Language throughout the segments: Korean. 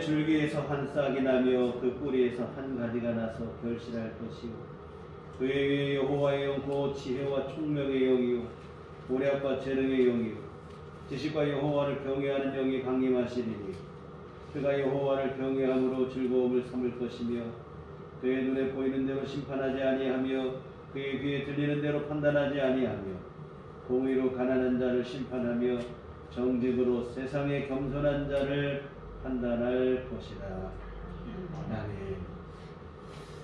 줄기에서 한 싹이 나며 그 뿌리에서 한 가지가 나서 결실할 것이요 그의 위에 여호와의 영 곧 지혜와 총명의 영이요 모략과 재능의 영이요 지식과 여호와를 경외하는 영이 강림하시리니 그가 여호와를 경외함으로 즐거움을 삼을 것이며 그의 눈에 보이는 대로 심판하지 아니하며 그의 귀에 들리는 대로 판단하지 아니하며 공의로 가난한 자를 심판하며 정직으로 세상에 겸손한 자를 판단할 것이다. 아멘.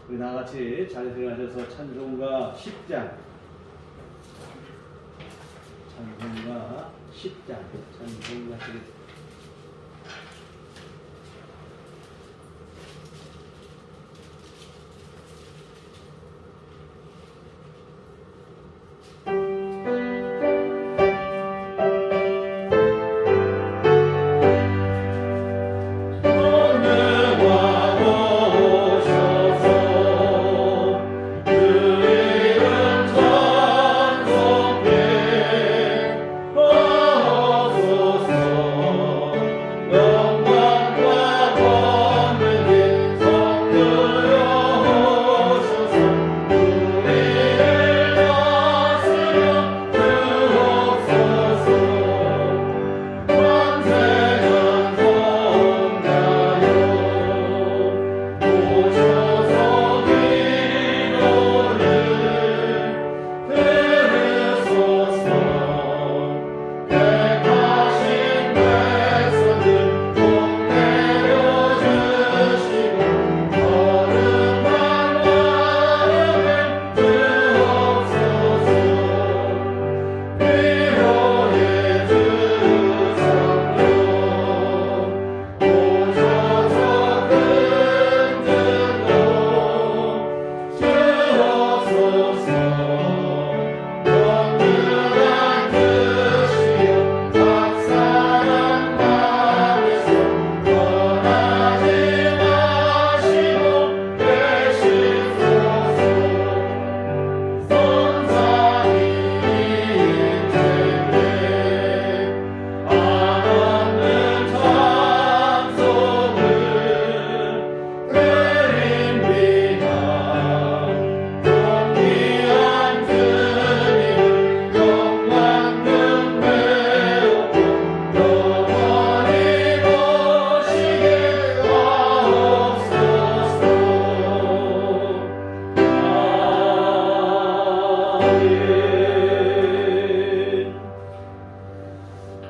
우리 나같이 자리생하셔서 찬송가 10장 찬송하시겠습니다.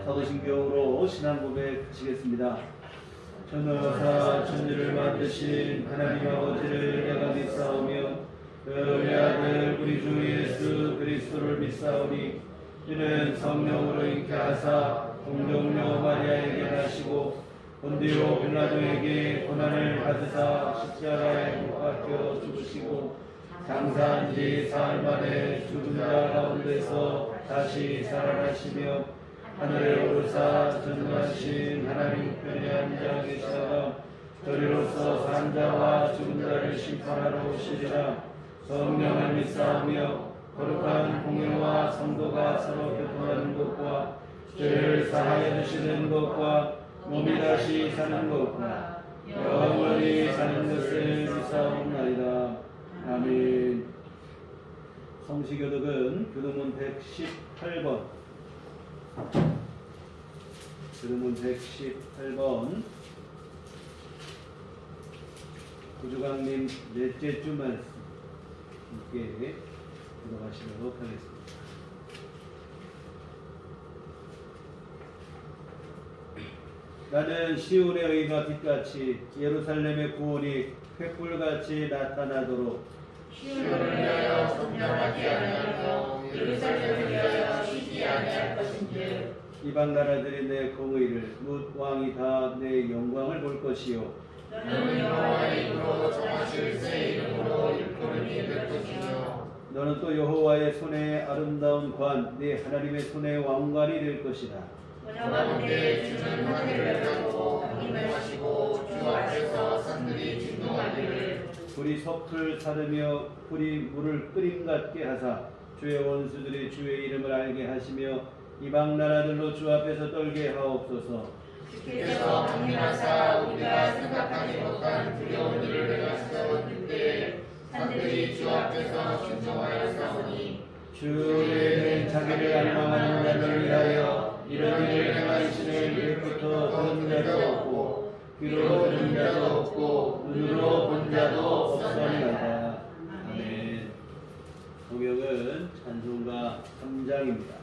사도신경으로 신앙 고백하시겠습니다. 천하사 천지를 만드신 하나님 아버지를 내가 믿사오며 그의 아들 우리 주 예수 그리스도를 믿사오니 이는 성령으로 잉태하사 동정녀 마리아에게 나시고 본디오 빌라도에게 고난을 받으사 십자가에 못 박혀 죽으시고 장사한 지 사흘 만에 죽은 자 가운데서 다시 살아나시며 하늘에 오르사 전능하신 하나님 편에 앉아 계시다가 저리로서 산 자와 죽은 자를 심판하러 오시리라. 성령을 믿사오며 거룩한 공회와 성도가 서로 교통하는 것과 죄를 사하여 주시는 것과 몸이 다시 사는 것과 영원히 사는 것을 믿사옵나이다. 아멘. 성시교독은 교도문 118번 교도문 118번 구주강님 넷째 주 말씀 함께 들어가시도록 하겠습니다. 나는 시온의 의가 빛같이 예루살렘의 구원이 횃불같이 나타나도록 시온을 위하여 성장하지 아니하며 예루살렘을 위하여 쉬지 아니할 것인지 이방 나라들이 내 공의를 뭇 왕이 다 내 영광을 볼 것이요 너는 여호와의 입으로 정하실 새 이름으로 일꾼을 이룰 것이며 너는 또 여호와의 손에 아름다운 관 네 하나님의 손에 왕관이 될 것이다. 원하건대 주는 하늘을 열고 강림을 하시고 주 앞에서 산들이 진동하기를 불이 섭을 사르며 불이 물을 끓임 같게 하사 주의 원수들이 주의 이름을 알게 하시며 이방 나라들로 주 앞에서 떨게 하옵소서. 주께서 강림하사 우리가 생각하지 못한 두려운 일을 행하시던 그때 산들이 주 앞에서 순종하여 싸우니 주는 자기를 갈망하는 자를 위하여 이런 일을 행하시는 이후부터 들은 자도 없고 귀로 들은 자도 없고 눈으로 본 자도 없사니하다. 아멘. 동역은 찬송가 3장입니다.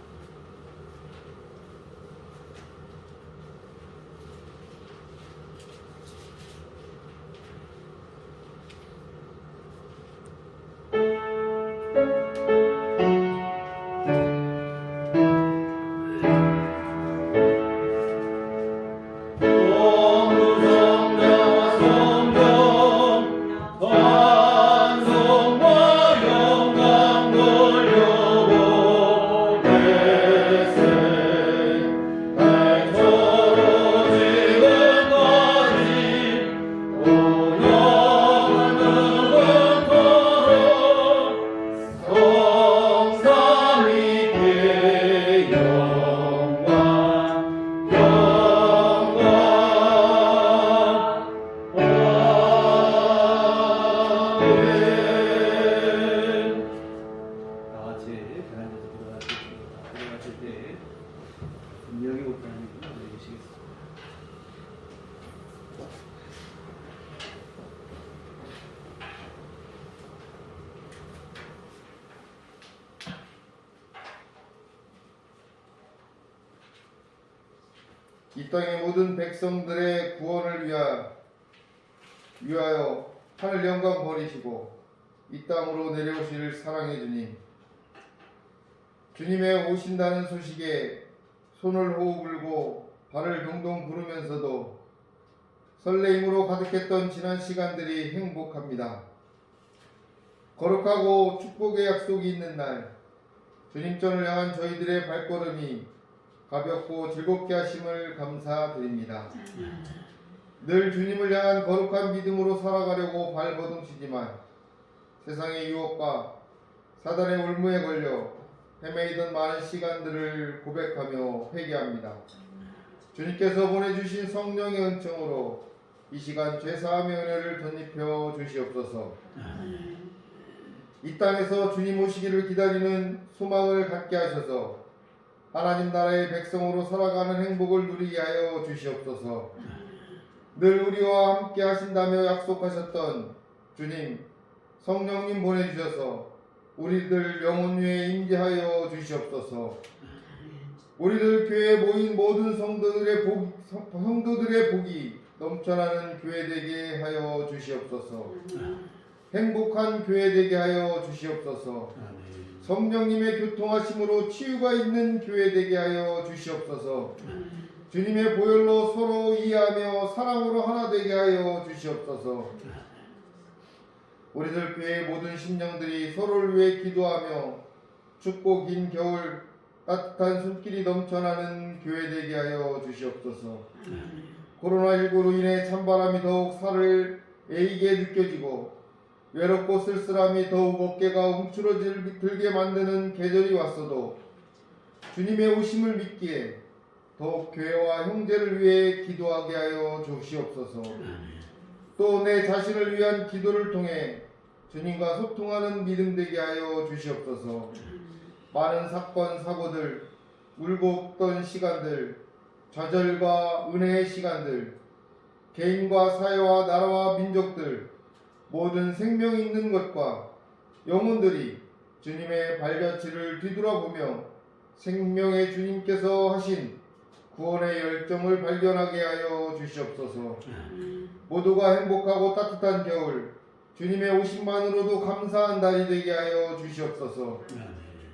이 땅의 모든 백성들의 구원을 위하여 하늘 영광 버리시고 이 땅으로 내려오실 사랑의 주님, 주님의 오신다는 소식에 손을 호흡 불고 발을 동동 구르면서도 설레임으로 가득했던 지난 시간들이 행복합니다. 거룩하고 축복의 약속이 있는 날, 주님전을 향한 저희들의 발걸음이 가볍고 즐겁게 하심을 감사드립니다. 늘 주님을 향한 거룩한 믿음으로 살아가려고 발버둥치지만 세상의 유혹과 사단의 올무에 걸려 헤매이던 많은 시간들을 고백하며 회개합니다. 주님께서 보내주신 성령의 은총으로 이 시간 죄사함의 은혜를 덧입혀 주시옵소서. 이 땅에서 주님 오시기를 기다리는 소망을 갖게 하셔서 하나님 나라의 백성으로 살아가는 행복을 누리게 하여 주시옵소서. 늘 우리와 함께 하신다며 약속하셨던 주님, 성령님 보내주셔서 우리들 영혼 위에 임재하여 주시옵소서. 우리들 교회에 모인 모든 성도들의 복이 넘쳐나는 교회 되게 하여 주시옵소서. 행복한 교회 되게 하여 주시옵소서. 성령님의 교통하심으로 치유가 있는 교회 되게 하여 주시옵소서. 주님의 보혈로 서로 이해하며 사랑으로 하나 되게 하여 주시옵소서. 우리들 교회의 모든 심령들이 서로를 위해 기도하며 춥고 긴 겨울 따뜻한 손길이 넘쳐나는 교회 되게 하여 주시옵소서. 코로나19로 인해 찬바람이 더욱 살을 에이게 느껴지고 외롭고 쓸쓸함이 더욱 어깨가 움츠러들게 만드는 계절이 왔어도 주님의 오심을 믿기에 더욱 교회와 형제를 위해 기도하게 하여 주시옵소서. 또 내 자신을 위한 기도를 통해 주님과 소통하는 믿음 되게 하여 주시옵소서. 많은 사건 사고들, 울고 웃던 시간들, 좌절과 은혜의 시간들, 개인과 사회와 나라와 민족들, 모든 생명 있는 것과 영혼들이 주님의 발자취를 뒤돌아보며 생명의 주님께서 하신 구원의 열정을 발견하게 하여 주시옵소서. 모두가 행복하고 따뜻한 겨울, 주님의 오심만으로도 감사한 달이 되게 하여 주시옵소서.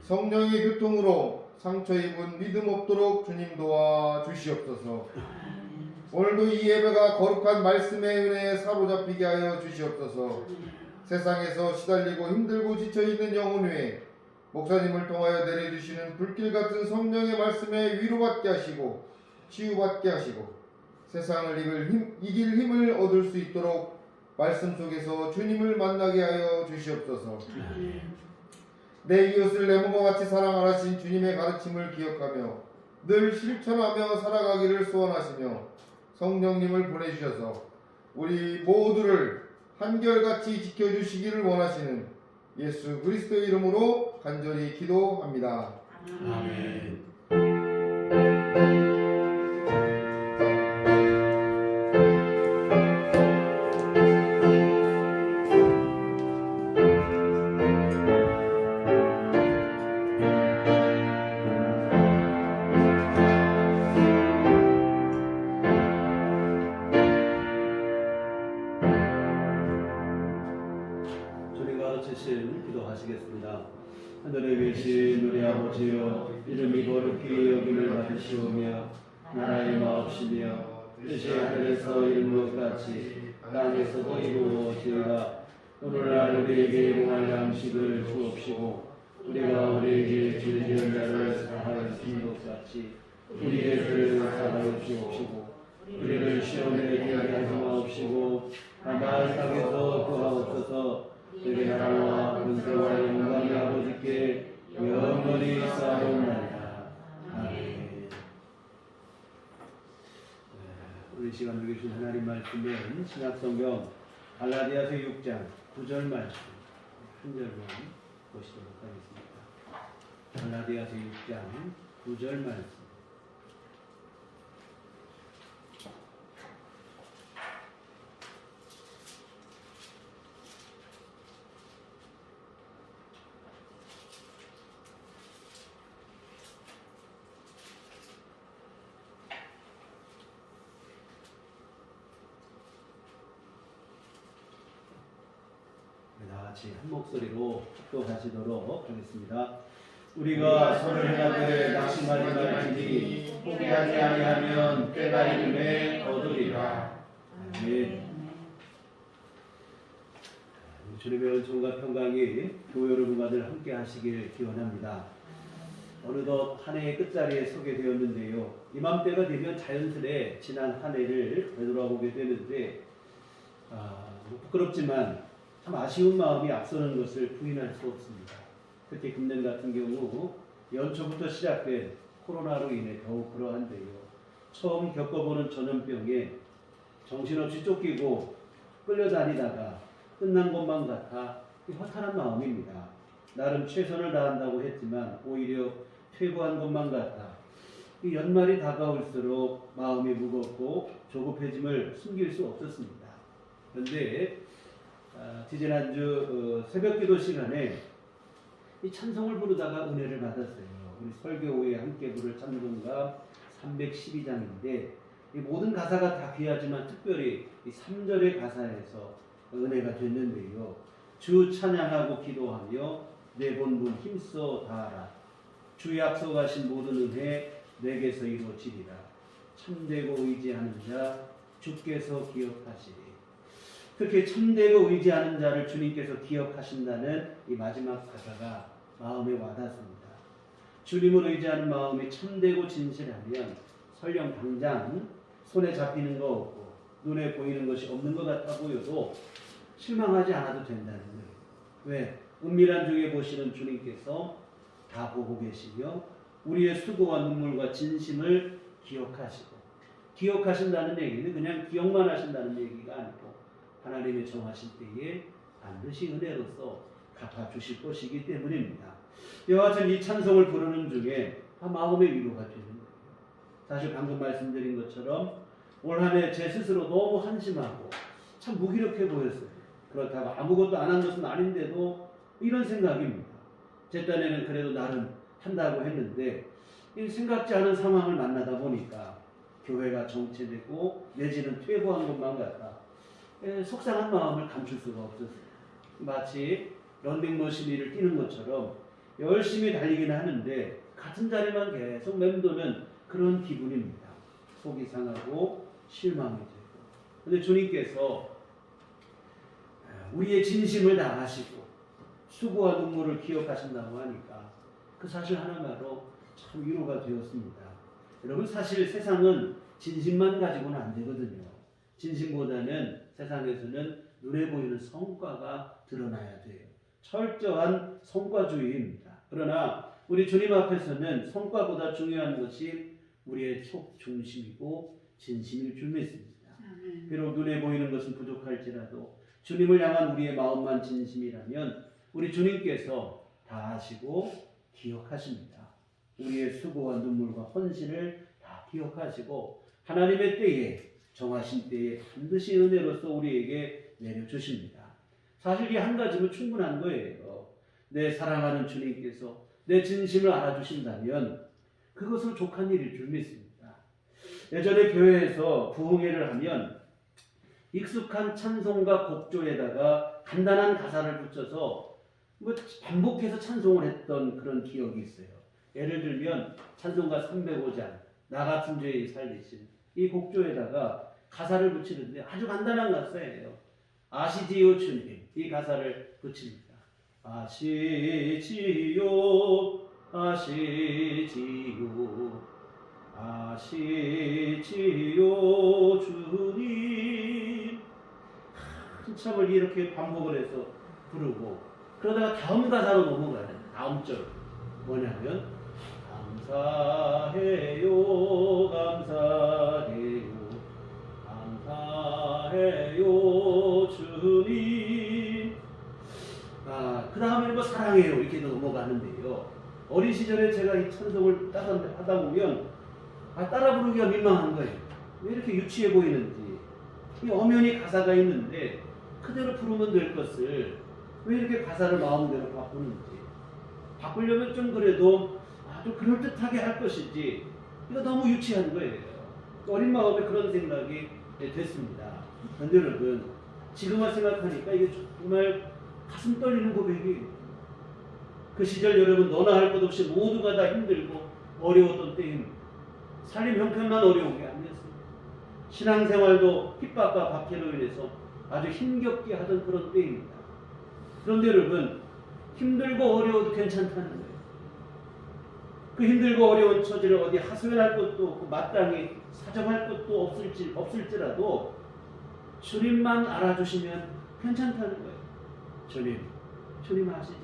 성령의 교통으로 상처 입은 믿음 없도록 주님 도와 주시옵소서. 오늘도 이 예배가 거룩한 말씀의 은혜에 사로잡히게 하여 주시옵소서. 세상에서 시달리고 힘들고 지쳐있는 영혼 위에 목사님을 통하여 내려주시는 불길 같은 성령의 말씀에 위로받게 하시고 치유받게 하시고 세상을 이길 힘을 얻을 수 있도록 말씀 속에서 주님을 만나게 하여 주시옵소서. 내 이웃을 내 몸과 같이 사랑하신 주님의 가르침을 기억하며 늘 실천하며 살아가기를 소원하시며 성령님을 보내주셔서 우리 모두를 한결같이 지켜주시기를 원하시는 예수 그리스도의 이름으로 간절히 기도합니다. 아멘. 주님과 주신 기도하시겠습니다. 하늘에 계신 우리 아버지여, 이름이 거룩히 여김을 받으시오며 나라의 마옵시며 뜻이 하늘에서 이룬 것 같이 땅에서도 이루어지이다. 오늘날 우리에게 일용할 양식을 주옵시고 우리가 우리에게 죄 지은 자를 사하였은 것 같이 우리의 죄를 사하여 주옵시고 우리를 시험에 들게 하지 마옵시고 다만 땅에서 구하옵소서. 내게 나라와 권세와 영광이 아버지께 영원히 쌓아옵나이다. 아멘. 우리 시간을 주신 하나님 말씀은 신약성경 갈라디아서 6장 9절 말씀 한 절만 보시도록 하겠습니다. 갈라디아서 6장 9절 말씀. 다 같이 한 목소리로 합독하시도록 하겠습니다. 우리가 서로 행하되 낙심하지 말지니 포기하지 아니하면 때가 이름에 얻으리라. 아멘. 주님의 은총과 평강이 교회 여러분과들 함께 하시길 기원합니다. 어느덧 한 해의 끝자리에 서게 되었는데요. 이맘때가 되면 자연스레 지난 한 해를 되돌아보게 되는데 부끄럽지만 참 아쉬운 마음이 앞서는 것을 부인할 수 없습니다. 특히 금년 같은 경우 연초부터 시작된 코로나로 인해 더욱 그러한데요. 처음 겪어보는 전염병에 정신없이 쫓기고 끌려다니다가 끝난 것만 같아 허탈한 마음입니다. 나름 최선을 다한다고 했지만 오히려 퇴보한 것만 같아 이 연말이 다가올수록 마음이 무겁고 조급해짐을 숨길 수 없었습니다. 그런데 지지난주 새벽기도 시간에 이 찬송을 부르다가 은혜를 받았어요. 우리 설교후에 함께 부를 찬송가 312장인데 이 모든 가사가 다 귀하지만 특별히 이 3절의 가사에서 은혜가 됐는데요. 주 찬양하고 기도하며 내 본분 힘써 다하라. 주 약속하신 모든 은혜 내게서 이루어지리라. 참되고 의지하는 자 주께서 기억하시리. 특히 참되고 의지하는 자를 주님께서 기억하신다는 이 마지막 가사가 마음에 와닿습니다. 주님을 의지하는 마음이 참되고 진실하면 설령 당장 손에 잡히는 거 없고 눈에 보이는 것이 없는 것 같아 보여도 실망하지 않아도 된다는 거예요. 왜? 은밀한 중에 보시는 주님께서 다 보고 계시며 우리의 수고와 눈물과 진심을 기억하신다는 얘기는 그냥 기억만 하신다는 얘기가 아니고 하나님의 정하실 때에 반드시 은혜로서 갚아주실 것이기 때문입니다. 이와 같은 이 찬송을 부르는 중에 마음의 위로가 되는 거예요. 사실 방금 말씀드린 것처럼 올 한 해 제 스스로 너무 한심하고 참 무기력해 보였어요. 그렇다고 아무것도 안 한 것은 아닌데도 이런 생각입니다. 제 딴에는 그래도 나름 한다고 했는데 생각지 않은 상황을 만나다 보니까 교회가 정체되고 내지는 퇴보한 것만 같아 속상한 마음을 감출 수가 없었어요. 마치 런닝머신을 뛰는 것처럼 열심히 달리기는 하는데 같은 자리만 계속 맴도는 그런 기분입니다. 속이 상하고 실망이 되고. 그런데 주님께서 우리의 진심을 다하시고 수고와 눈물을 기억하신다고 하니까 그 사실 하나만으로 참 위로가 되었습니다. 여러분, 사실 세상은 진심만 가지고는 안 되거든요. 진심보다는 세상에서는 눈에 보이는 성과가 드러나야 돼요. 철저한 성과주의입니다. 그러나 우리 주님 앞에서는 성과보다 중요한 것이 우리의 속 중심이고 진심일 줄 믿습니다. 비록 눈에 보이는 것은 부족할지라도 주님을 향한 우리의 마음만 진심이라면 우리 주님께서 다 아시고 기억하십니다. 우리의 수고와 눈물과 헌신을 다 기억하시고 하나님의 때에 정하신 때에 반드시 은혜로서 우리에게 내려주십니다. 사실 이 한 가지면 충분한 거예요. 내 사랑하는 주님께서 내 진심을 알아주신다면 그것은 족한 일일 줄 믿습니다. 예전에 교회에서 부흥회를 하면 익숙한 찬송과 곡조에다가 간단한 가사를 붙여서 반복해서 찬송을 했던 그런 기억이 있어요. 예를 들면 찬송가 305장 나 같은 죄의 살리신 이 곡조에다가 가사를 붙이는데 아주 간단한 가사예요. 아시지요 주님, 이 가사를 붙입니다. 아시지요 아시지요 아시지요 주님. 한참을 이렇게 반복을 해서 부르고 그러다가 다음 가사로 넘어가야 돼요. 다음 절 뭐냐면 감사해요 감사해요 감사해요 주님. 그 다음에 뭐 사랑해요 이렇게 넘어가는데요. 어린 시절에 제가 이 찬송을 하다 보면 따라 부르기가 민망한 거예요. 왜 이렇게 유치해 보이는지. 이 엄연히 가사가 있는데 그대로 부르면 될 것을 왜 이렇게 가사를 마음대로 바꾸는지. 바꾸려면 좀 그래도 아주 그럴듯하게 할 것이지 이거 너무 유치한 거예요. 어린 마음에 그런 생각이 됐습니다. 그런데 여러분 지금만 생각하니까 이게 정말 가슴 떨리는 고백이에요. 그 시절 여러분 너나 할 것 없이 모두가 다 힘들고 어려웠던 때입니다. 살림 형편만 어려운 게 아니었습니다. 신앙생활도 핍박과 박해로 인해서 아주 힘겹게 하던 그런 때입니다. 그런데 여러분 힘들고 어려워도 괜찮다는 거예요. 그 힘들고 어려운 처지를 어디 하소연할 것도 없고 마땅히 사정할 것도 없을지라도 주님만 알아주시면 괜찮다는 거예요. 주님 아시지?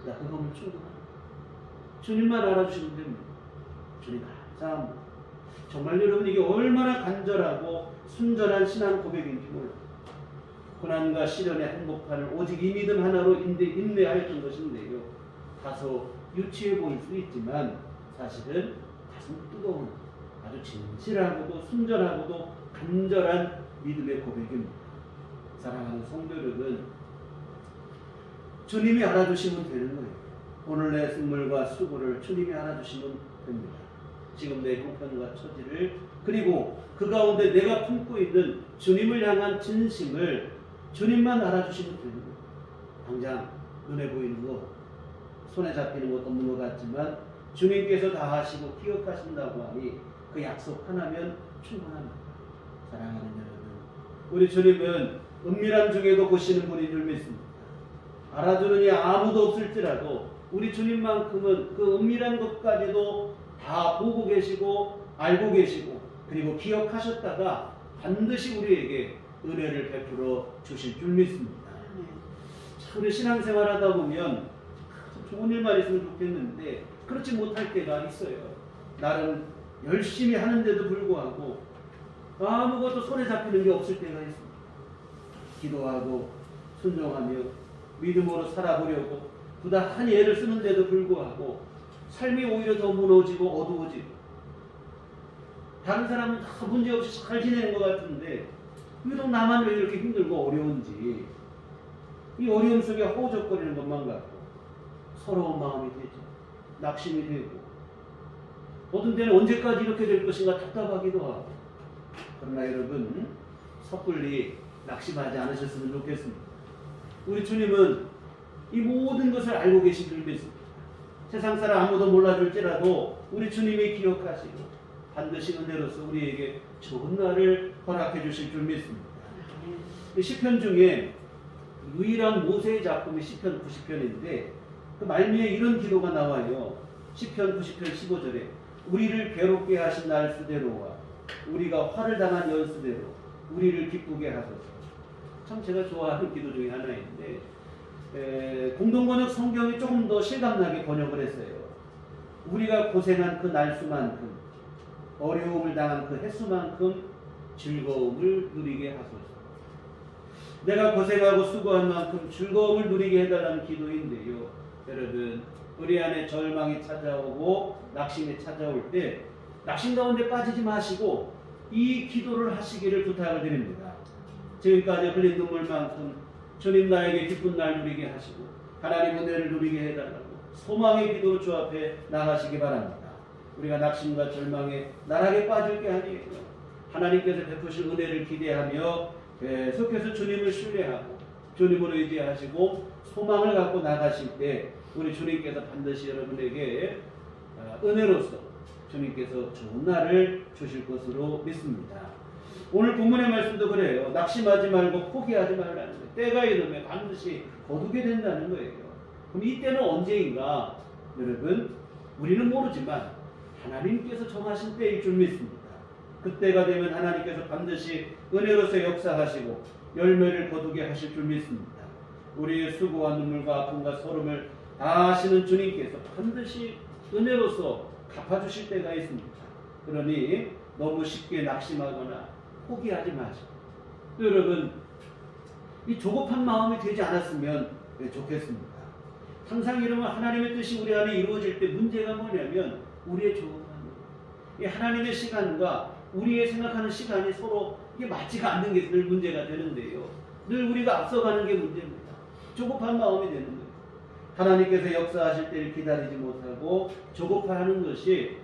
나 그거면 충분합니다. 주님만 알아주시면 됩니다. 주님 감사합니다. 정말 여러분 이게 얼마나 간절하고 순전한 신앙 고백인지 몰라요. 고난과 시련에 항복하는 오직 이 믿음 하나로 인내하였던 것인데요. 다소 유치해 보일 수 있지만 사실은 가슴 뜨거운 아주 진실하고도 순전하고도 간절한 믿음의 고백입니다. 사랑하는 성도 여러분, 주님이 알아주시면 되는 거예요. 오늘 내 눈물과 수고를 주님이 알아주시면 됩니다. 지금 내 형편과 처지를 그리고 그 가운데 내가 품고 있는 주님을 향한 진심을 주님만 알아주시면 되는 거예요. 당장 눈에 보이는 것, 손에 잡히는 것 없는 것 같지만 주님께서 다 하시고 기억하신다고 하니 그 약속 하나면 충분합니다. 사랑하는 여러분, 우리 주님은 은밀한 중에도 보시는 분인 줄 믿습니다. 알아주는 이 아무도 없을지라도 우리 주님만큼은 그 은밀한 것까지도 다 보고 계시고 알고 계시고 그리고 기억하셨다가 반드시 우리에게 은혜를 베풀어 주실 줄 믿습니다. 우리 신앙생활 하다 보면 좋은 일만 있으면 좋겠는데 그렇지 못할 때가 있어요. 나름 열심히 하는데도 불구하고 아무것도 손에 잡히는 게 없을 때가 있습니다. 기도하고 순종하며 믿음으로 살아보려고 부단히 애를 쓰는데도 불구하고 삶이 오히려 더 무너지고 어두워지고 다른 사람은 다 문제없이 잘 지내는 것 같은데 유독 나만 왜 이렇게 힘들고 어려운지 이 어려움 속에 허우적거리는 것만 같고 서러운 마음이 되죠. 낙심이 되고 어떤 때는 언제까지 이렇게 될 것인가 답답하기도 하고 그러나 여러분 섣불리 낙심하지 않으셨으면 좋겠습니다. 우리 주님은 이 모든 것을 알고 계신 줄 믿습니다. 세상 사람 아무도 몰라줄지라도 우리 주님이 기억하시고 반드시 은혜로서 우리에게 좋은 날을 허락해 주실 줄 믿습니다. 시편 중에 유일한 모세의 작품이 시편 90편인데 그 말미에 이런 기도가 나와요. 시편 90편 15절에 우리를 괴롭게 하신 날 수대로와 우리가 화를 당한 연수대로 우리를 기쁘게 하소서. 참 제가 좋아하는 기도 중에 하나인데 공동번역 성경이 조금 더 실감나게 번역을 했어요. 우리가 고생한 그 날수만큼 어려움을 당한 그 횟수만큼 즐거움을 누리게 하소서. 내가 고생하고 수고한 만큼 즐거움을 누리게 해달라는 기도인데요. 여러분, 우리 안에 절망이 찾아오고 낙심이 찾아올 때 낙심 가운데 빠지지 마시고 이 기도를 하시기를 부탁을 드립니다. 지금까지 흘린 눈물만큼 주님 나에게 기쁜 날 누리게 하시고 하나님 은혜를 누리게 해달라고 소망의 기도로 주 앞에 나가시기 바랍니다. 우리가 낙심과 절망에 나락에 빠질 게 아니에요. 하나님께서 베푸실 은혜를 기대하며 계속해서 주님을 신뢰하고 주님을 의지하시고 소망을 갖고 나가실 때 우리 주님께서 반드시 여러분에게 은혜로서 주님께서 좋은 날을 주실 것으로 믿습니다. 오늘 본문의 말씀도 그래요. 낙심하지 말고 포기하지 말라는 거예요. 때가 이르면 반드시 거두게 된다는 거예요. 그럼 이때는 언제인가? 여러분, 우리는 모르지만 하나님께서 정하신 때일 줄 믿습니다. 그때가 되면 하나님께서 반드시 은혜로서 역사하시고 열매를 거두게 하실 줄 믿습니다. 우리의 수고와 눈물과 아픔과 서름을 다 아시는 주님께서 반드시 은혜로서 갚아주실 때가 있습니다. 그러니 너무 쉽게 낙심하거나 포기하지 마시고 또 여러분, 이 조급한 마음이 되지 않았으면 좋겠습니다. 항상 이러면 하나님의 뜻이 우리 안에 이루어질 때 문제가 뭐냐면 우리의 조급함, 이 하나님의 시간과 우리의 생각하는 시간이 서로 이게 맞지가 않는 게 늘 문제가 되는데요. 늘 우리가 앞서가는 게 문제입니다. 조급한 마음이 되는 거예요. 하나님께서 역사하실 때를 기다리지 못하고 조급해하는 것이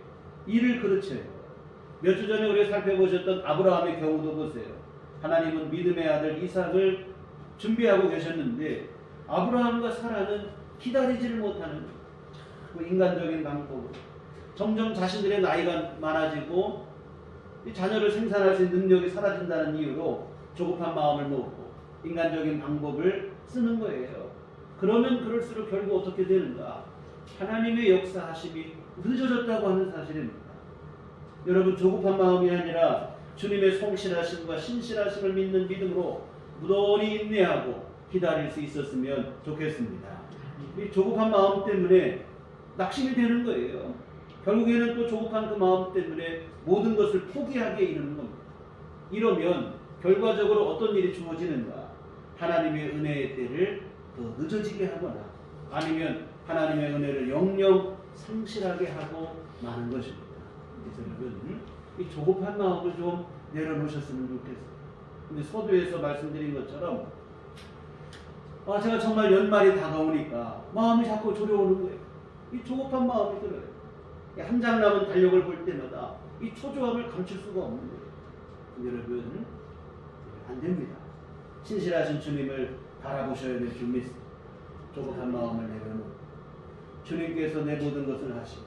일을 그르쳐요. 몇 주 전에 우리가 살펴보셨던 아브라함의 경우도 보세요. 하나님은 믿음의 아들 이삭을 준비하고 계셨는데 아브라함과 사라는 기다리지를 못하는 그 인간적인 방법으로 점점 자신들의 나이가 많아지고 이 자녀를 생산할 수 있는 능력이 사라진다는 이유로 조급한 마음을 놓고 인간적인 방법을 쓰는 거예요. 그러면 그럴수록 결국 어떻게 되는가? 하나님의 역사하심이 늦어졌다고 하는 사실입니다. 여러분, 조급한 마음이 아니라 주님의 성실하심과 신실하심을 믿는 믿음으로 무던히 인내하고 기다릴 수 있었으면 좋겠습니다. 이 조급한 마음 때문에 낙심이 되는 거예요. 결국에는 또 조급한 그 마음 때문에 모든 것을 포기하게 이르는 겁니다. 이러면 결과적으로 어떤 일이 주어지는가? 하나님의 은혜의 때를 더 늦어지게 하거나 아니면 하나님의 은혜를 영영 상실하게 하고 마는 것입니다. 그래서 여러분, 이 조급한 마음을 좀 내려놓으셨으면 좋겠어요. 근데 서두에서 말씀드린 것처럼 제가 정말 연말이 다가오니까 마음이 자꾸 졸여오는 거예요. 이 조급한 마음이 들어요. 한 장 남은 달력을 볼 때마다 이 초조함을 감출 수가 없는 거예요. 여러분, 안 됩니다. 신실하신 주님을 바라보셔야 될 줄 믿습니다. 조급한 마음을 내려놓고 주님께서 내 모든 것을 하시고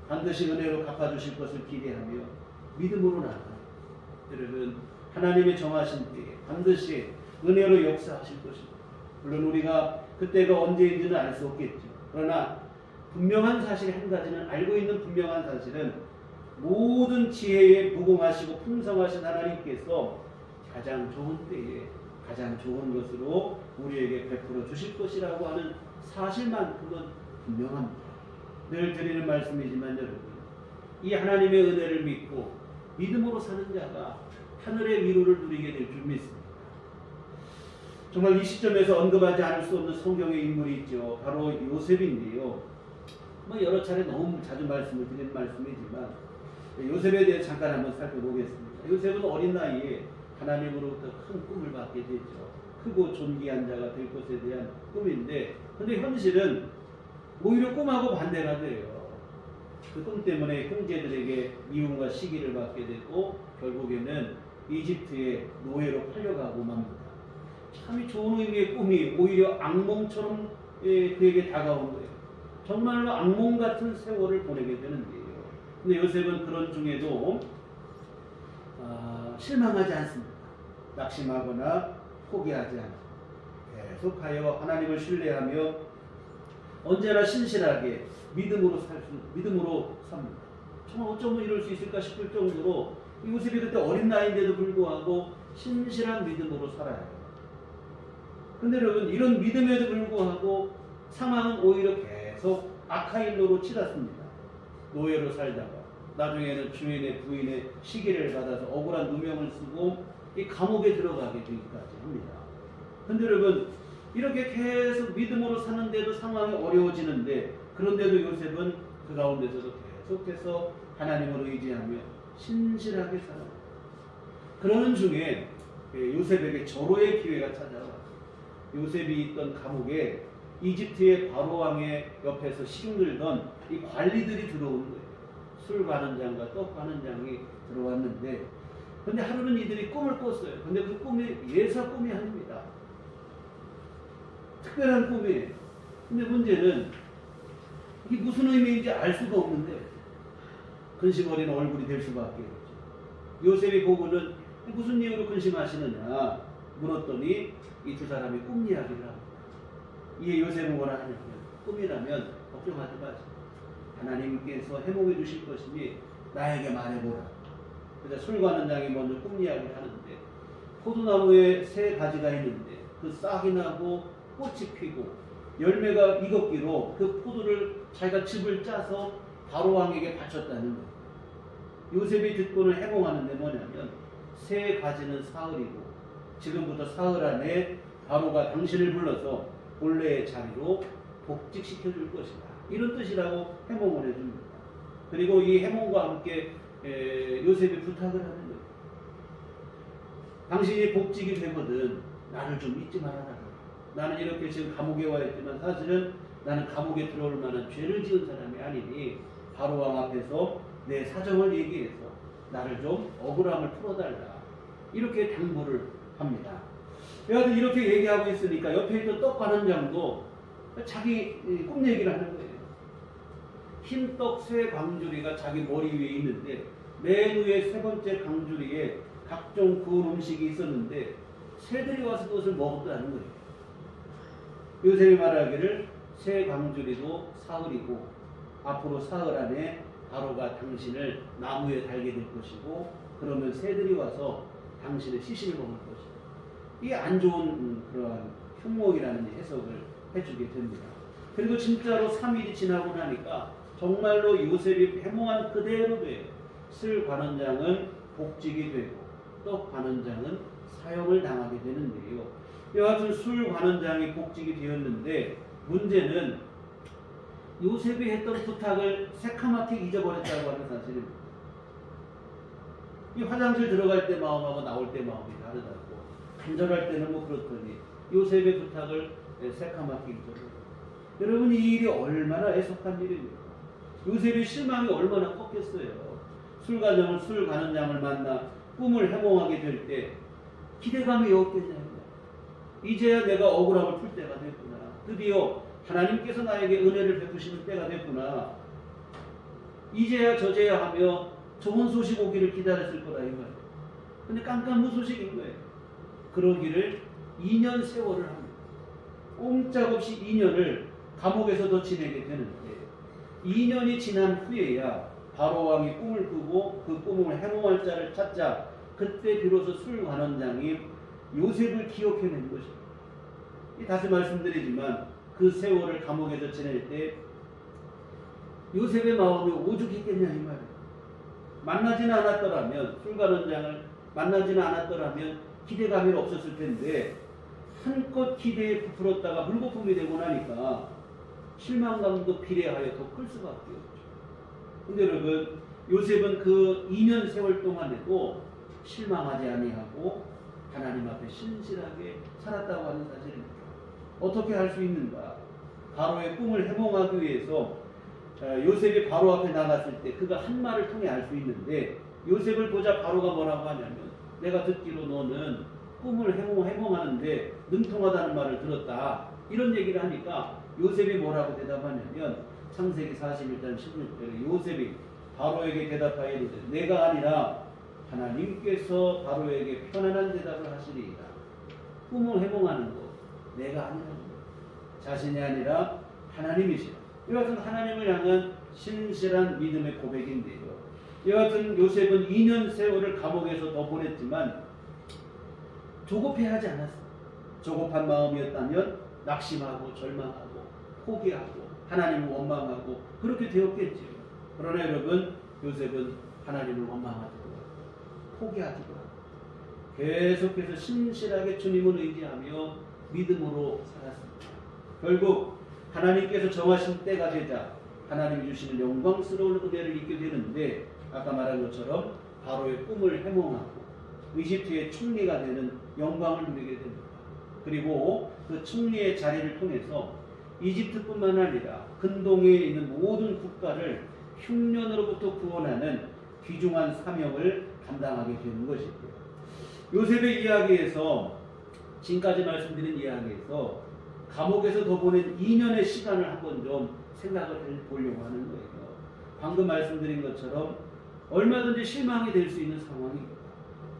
반드시 은혜로 갚아주실 것을 기대하며 믿음으로 나아가요. 여러분, 하나님의 정하신 때에 반드시 은혜로 역사하실 것입니다. 물론 우리가 그때가 언제인지는 알 수 없겠죠. 그러나 분명한 사실 한 가지는 알고 있는 분명한 사실은 모든 지혜에 무궁하시고 풍성하신 하나님께서 가장 좋은 때에 가장 좋은 것으로 우리에게 베풀어 주실 것이라고 하는 사실만큼은 분명합니다. 늘 드리는 말씀이지만 여러분, 이 하나님의 은혜를 믿고 믿음으로 사는 자가 하늘의 위로를 누리게 될 줄 믿습니다. 정말 이 시점에서 언급하지 않을 수 없는 성경의 인물이 있죠. 바로 요셉인데요. 여러 차례 너무 자주 말씀을 드린 말씀이지만 요셉에 대해 잠깐 한번 살펴보겠습니다. 요셉은 어린 나이에 하나님으로부터 큰 꿈을 받게 되죠. 크고 존귀한 자가 될 것에 대한 꿈인데, 근데 현실은 오히려 꿈하고 반대가 돼요. 그 꿈 때문에 형제들에게 미움과 시기를 받게 되고 결국에는 이집트의 노예로 팔려가고 맙니다. 참 좋은 의미의 꿈이 오히려 악몽처럼 그에게 다가온 거예요. 정말로 악몽 같은 세월을 보내게 되는데요. 근데 요셉은 그런 중에도 실망하지 않습니다. 낙심하거나 포기하지 않고 계속하여 하나님을 신뢰하며 언제나 신실하게 믿음으로 삽니다. 정말 어쩌면 이럴 수 있을까 싶을 정도로 요셉이 그때 어린 나이인데도 불구하고 신실한 믿음으로 살아요. 근데 여러분, 이런 믿음에도 불구하고 상황은 오히려 계속 악한 일로 치닫습니다. 노예로 살다가 나중에는 주인의 부인의 시기를 받아서 억울한 누명을 쓰고 이 감옥에 들어가게 되기까지 합니다. 근데 여러분, 이렇게 계속 믿음으로 사는데도 상황이 어려워지는데, 그런데도 요셉은 그 가운데서도 계속해서 하나님을 의지하며 신실하게 살아요. 그러는 중에 요셉에게 절호의 기회가 찾아와요. 요셉이 있던 감옥에 이집트의 바로왕의 옆에서 싱글던 이 관리들이 들어오는 거예요. 술 관원장과 떡 관원장이 들어왔는데, 근데 하루는 이들이 꿈을 꿨어요. 근데 그 꿈이 예사 꿈이 아닙니다. 특별한 꿈이에요. 근데 문제는 이게 무슨 의미인지 알 수가 없는데 근심어린 얼굴이 될 수밖에 없죠. 요셉이 보고는 무슨 이유로 근심하시느냐 물었더니 이 두 사람이 꿈 이야기를 합니다. 이에 요셉은 뭐라 하냐면, 꿈이라면 걱정하지 마시고 하나님께서 해몽해 주실 것이니 나에게 말해보라. 그래서 술 관원장이 먼저 꿈 이야기를 하는데, 포도나무에 세 가지가 있는데 그 싹이 나고 꽃이 피고 열매가 익었기로 그 포도를 자기가 즙을 짜서 바로왕에게 바쳤다는 거예요. 요셉이 듣고는 해몽하는데 뭐냐면, 세 가지는 사흘이고 지금부터 사흘 안에 바로가 당신을 불러서 본래의 자리로 복직시켜 줄 것이다. 이런 뜻이라고 해몽을 해줍니다. 그리고 이 해몽과 함께 요셉이 부탁을 하는 거예요. 당신이 복직이 되거든 나를 좀 잊지 말아라. 나는 이렇게 지금 감옥에 와 있지만 사실은 나는 감옥에 들어올 만한 죄를 지은 사람이 아니니 바로왕 앞에서 내 사정을 얘기해서 나를 좀 억울함을 풀어달라. 이렇게 당부를 합니다. 여하튼 이렇게 얘기하고 있으니까 옆에 있던 떡 관원장도 자기 꿈 얘기를 하는 거예요. 흰떡 세 광주리가 자기 머리 위에 있는데 맨 위에 세 번째 광주리에 각종 구운 음식이 있었는데 새들이 와서 그것을 먹었다는 거예요. 요셉이 말하기를 새 광주리도 사흘이고 앞으로 사흘 안에 바로가 당신을 나무에 달게 될 것이고 그러면 새들이 와서 당신의 시신을 먹을 것이다. 이게 안 좋은 그러한 흉몽이라는 해석을 해주게 됩니다. 그리고 진짜로 3일이 지나고 나니까 정말로 요셉이 해몽한 그대로 돼요. 술 관원장은 복직이 되고 떡 관원장은 사형을 당하게 되는데요. 여하튼 술 관원장이 복직이 되었는데 문제는 요셉이 했던 부탁을 새카맣게 잊어버렸다고 하는 사실입니다. 이 화장실 들어갈 때 마음하고 나올 때 마음이 다르다고. 간절할 때는 뭐 그렇더니 요셉의 부탁을 새카맣게 잊어버렸어요. 여러분, 이 일이 얼마나 애석한 일입니까? 요셉의 실망이 얼마나 컸겠어요. 술 관원장을 만나 꿈을 해몽하게 될 때 기대감이 없겠냐. 이제야 내가 억울함을 풀 때가 됐구나. 드디어 하나님께서 나에게 은혜를 베푸시는 때가 됐구나. 이제야 저제야 하며 좋은 소식 오기를 기다렸을 거다 이 말이에요. 근데 깜깜무소식인 거예요. 그러기를 2년 세월을 합니다. 꼼짝없이 2년을 감옥에서 더 지내게 되는데 2년이 지난 후에야 바로왕이 꿈을 꾸고 그 꿈을 해몽할 자를 찾자 그때 비로소 술 관원장이 요셉을 기억해낸 것입니다. 다시 말씀드리지만 그 세월을 감옥에서 지낼 때 요셉의 마음이 오죽했겠냐 이 말이에요. 만나지는 않았더라면 술 관원장을 만나지는 않았더라면 기대감이 없었을 텐데 한껏 기대에 부풀었다가 물거품이 되고 나니까 실망감도 비례하여 더 클 수밖에 없죠. 근데 여러분, 요셉은 그 2년 세월 동안에도 실망하지 아니하고 하나님 앞에 신실하게 살았다고 하는 사실입니다. 어떻게 할 수 있는가? 바로의 꿈을 해몽하기 위해서 요셉이 바로 앞에 나갔을 때 그가 한 말을 통해 알 수 있는데 요셉을 보자 바로가 뭐라고 하냐면 내가 듣기로 너는 꿈을 해몽하는데 능통하다는 말을 들었다. 이런 얘기를 하니까 요셉이 뭐라고 대답하냐면 창세기 41장 16절에 요셉이 바로에게 대답하여 이르되 내가 아니라 하나님께서 바로에게 편안한 대답을 하시리이다. 꿈을 해몽하는 것 내가 아니라는 것. 자신이 아니라 하나님이시라. 여하튼 하나님을 향한 신실한 믿음의 고백인데요. 여하튼 요셉은 2년 세월을 감옥에서 더 보냈지만 조급해하지 않았어요. 조급한 마음이었다면 낙심하고 절망하고 포기하고 하나님을 원망하고 그렇게 되었겠지요. 그러나 여러분, 요셉은 하나님을 원망하지도 포기하지도 않고 계속해서 신실하게 주님을 의지하며 믿음으로 살았습니다. 결국 하나님께서 정하신 때가 되자 하나님이 주시는 영광스러운 은혜를 잊게 되는데, 아까 말한 것처럼 바로의 꿈을 해몽하고 이집트의 총리가 되는 영광을 누리게 됩니다. 그리고 그 총리의 자리를 통해서 이집트뿐만 아니라 근동에 있는 모든 국가를 흉년으로부터 구원하는 귀중한 사명을 감당하게 되는 것이고요. 요셉의 이야기에서, 지금까지 말씀드린 이야기에서 감옥에서 더 보낸 2년의 시간을 한번 좀 생각을 해보려고 하는 거예요. 방금 말씀드린 것처럼 얼마든지 실망이 될 수 있는 상황입니다.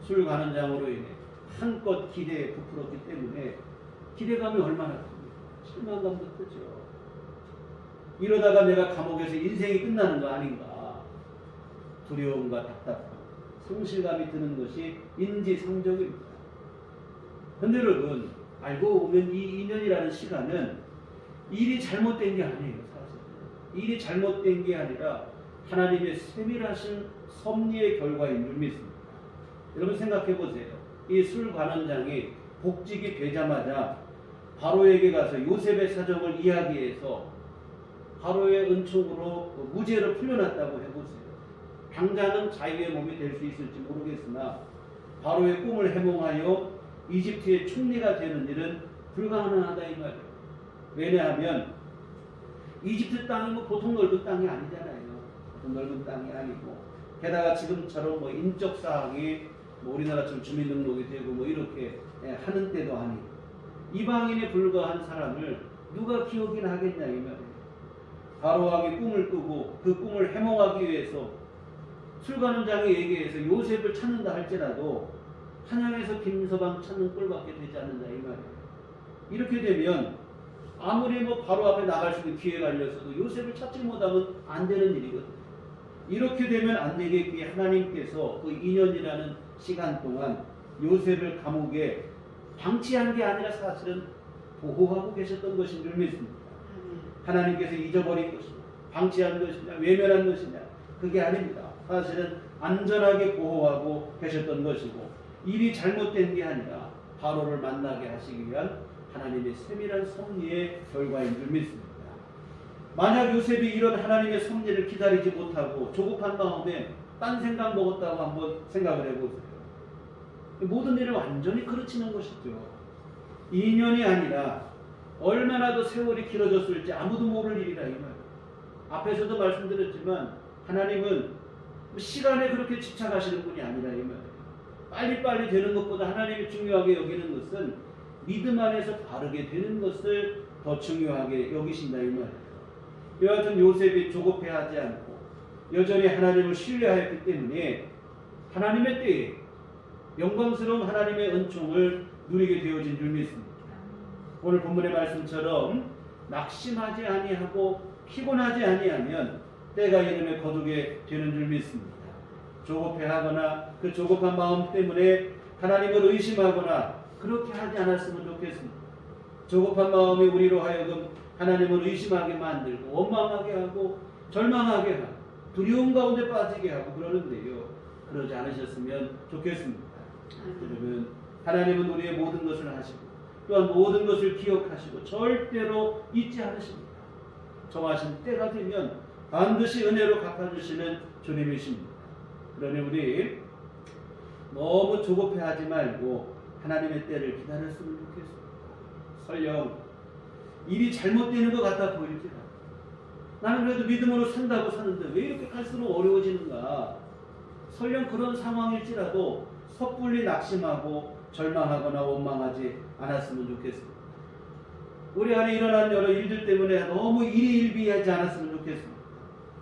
술 관원장으로 인해 한껏 기대에 부풀었기 때문에 기대감이 얼마나 큽니까? 실망감도 크죠. 이러다가 내가 감옥에서 인생이 끝나는 거 아닌가, 두려움과 답답함, 성실감이 드는 것이 인지상정입니다. 그런데 여러분, 알고 보면 이 2년이라는 시간은 일이 잘못된 게 아니에요. 사실 일이 잘못된 게 아니라 하나님의 세밀하신 섭리의 결과인 줄 믿습니다. 여러분 생각해 보세요. 이 술관원장이 복직이 되자마자 바로에게 가서 요셉의 사정을 이야기해서 바로의 은총으로 무죄로 풀려났다고 해보세요. 당장은 자유의 몸이 될 수 있을지 모르겠으나 바로의 꿈을 해몽하여 이집트의 총리가 되는 일은 불가능하다 이 말이에요. 왜냐하면 이집트 땅이 뭐 보통 넓은 땅이 아니잖아요. 보통 넓은 땅이 아니고, 게다가 지금처럼 뭐 인적 사항이 뭐 우리나라처럼 주민등록이 되고 뭐 이렇게 하는 때도 아니고, 이방인에 불과한 사람을 누가 기억이나 하겠냐 이 말이에요. 바로 왕이 꿈을 꾸고 그 꿈을 해몽하기 위해서 술관원장에 얘기해서 요셉을 찾는다 할지라도 한양에서 김서방 찾는 꼴밖에 되지 않는다 이 말이에요. 이렇게 되면 아무리 뭐 바로 앞에 나갈 수 있는 기회가 열렸어도 요셉을 찾지 못하면 안 되는 일이거든요. 이렇게 되면 안 되겠기에 하나님께서 그 2년이라는 시간 동안 요셉을 감옥에 방치한 게 아니라 사실은 보호하고 계셨던 것인 줄 믿습니다. 하나님께서 잊어버린 것이냐, 방치한 것이냐, 외면한 것이냐, 그게 아닙니다. 사실은 안전하게 보호하고 계셨던 것이고, 일이 잘못된 게 아니라 바로를 만나게 하시기 위한 하나님의 세밀한 섭리의 결과인 줄 믿습니다. 만약 요셉이 이런 하나님의 섭리를 기다리지 못하고 조급한 마음에 딴 생각 먹었다고 한번 생각을 해보세요. 모든 일을 완전히 그르치는 것이죠. 2년이 아니라 얼마나 더 세월이 길어졌을지 아무도 모를 일이라 이 말이에요. 앞에서도 말씀드렸지만 하나님은 시간에 그렇게 집착하시는 분이 아니라 이 말이에요. 빨리빨리 되는 것보다 하나님이 중요하게 여기는 것은 믿음 안에서 바르게 되는 것을 더 중요하게 여기신다 이 말이에요. 여하튼 요셉이 조급해하지 않고 여전히 하나님을 신뢰하였기 때문에 하나님의 때에 영광스러운 하나님의 은총을 누리게 되어진 줄 믿습니다. 오늘 본문의 말씀처럼 낙심하지 아니하고 피곤하지 아니하면 때가 이름에 거두게 되는 줄 믿습니다. 조급해하거나 그 조급한 마음 때문에 하나님을 의심하거나 그렇게 하지 않았으면 좋겠습니다. 조급한 마음이 우리로 하여금 하나님을 의심하게 만들고 원망하게 하고 절망하게 하고 두려움 가운데 빠지게 하고 그러는데요. 그러지 않으셨으면 좋겠습니다. 여러분, 하나님은 우리의 모든 것을 하시고 또한 모든 것을 기억하시고 절대로 잊지 않으십니다. 정하신 때가 되면 반드시 은혜로 갚아주시는 주님이십니다. 그러니 우리 너무 조급해하지 말고 하나님의 때를 기다렸으면 좋겠습니다. 설령 일이 잘못되는 것 같아 보일지라도 나는 그래도 믿음으로 산다고 사는데 왜 이렇게 갈수록 어려워지는가, 설령 그런 상황일지라도 섣불리 낙심하고 절망하거나 원망하지 않았으면 좋겠습니다. 우리 안에 일어난 여러 일들 때문에 너무 일희일비하지 않았으면 좋겠습니다.